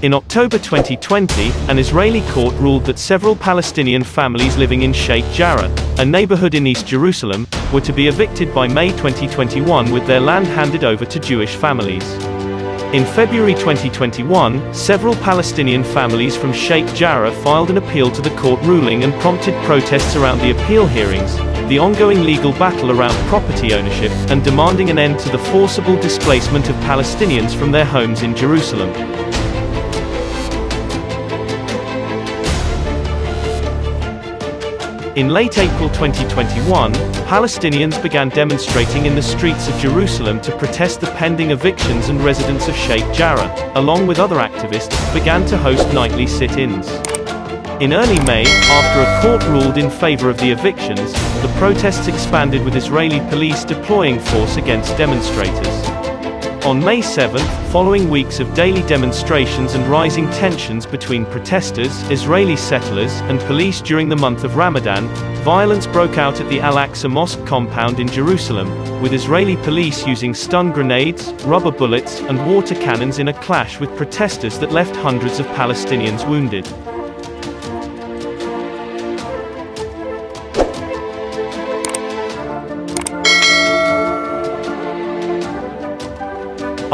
In October 2020, an Israeli court ruled that several Palestinian families living in Sheikh Jarrah, a neighborhood in East Jerusalem, were to be evicted by May 2021 with their land handed over to Jewish families. In February 2021, several Palestinian families from Sheikh Jarrah filed an appeal to the court ruling and prompted protests around the appeal hearings, the ongoing legal battle around property ownership, and demanding an end to the forcible displacement of Palestinians from their homes in Jerusalem. In late April 2021, Palestinians began demonstrating in the streets of Jerusalem to protest the pending evictions, and residents of Sheikh Jarrah, along with other activists, began to host nightly sit-ins. In early May, after a court ruled in favor of the evictions, the protests expanded with Israeli police deploying force against demonstrators. On May 7, following weeks of daily demonstrations and rising tensions between protesters, Israeli settlers, and police during the month of Ramadan, violence broke out at the al-Aqsa Mosque compound in Jerusalem, with Israeli police using stun grenades, rubber bullets, and water cannons in a clash with protesters that left hundreds of Palestinians wounded.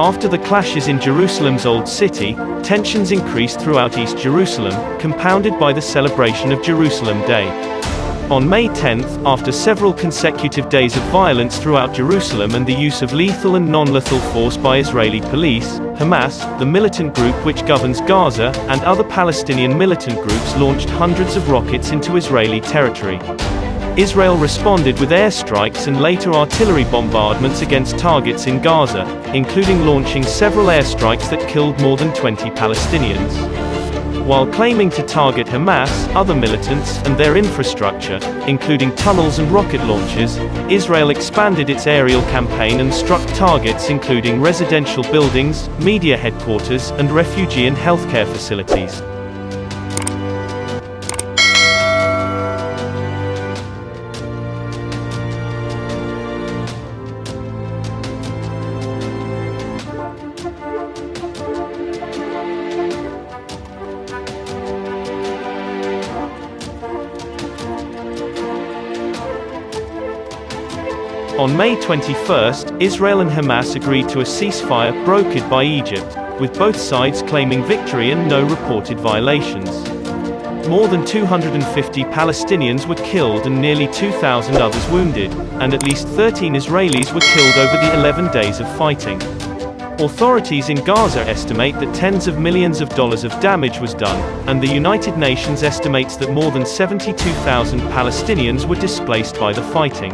After the clashes in Jerusalem's Old City, tensions increased throughout East Jerusalem, compounded by the celebration of Jerusalem Day. On May 10, after several consecutive days of violence throughout Jerusalem and the use of lethal and non-lethal force by Israeli police, Hamas, the militant group which governs Gaza, and other Palestinian militant groups launched hundreds of rockets into Israeli territory. Israel responded with airstrikes and later artillery bombardments against targets in Gaza, including launching several airstrikes that killed more than 20 Palestinians. While claiming to target Hamas, other militants, and their infrastructure, including tunnels and rocket launchers, Israel expanded its aerial campaign and struck targets including residential buildings, media headquarters, and refugee and healthcare facilities. On May 21, Israel and Hamas agreed to a ceasefire brokered by Egypt, with both sides claiming victory and no reported violations. More than 250 Palestinians were killed and nearly 2,000 others wounded, and at least 13 Israelis were killed over the 11 days of fighting. Authorities in Gaza estimate that tens of millions of dollars of damage was done, and the United Nations estimates that more than 72,000 Palestinians were displaced by the fighting.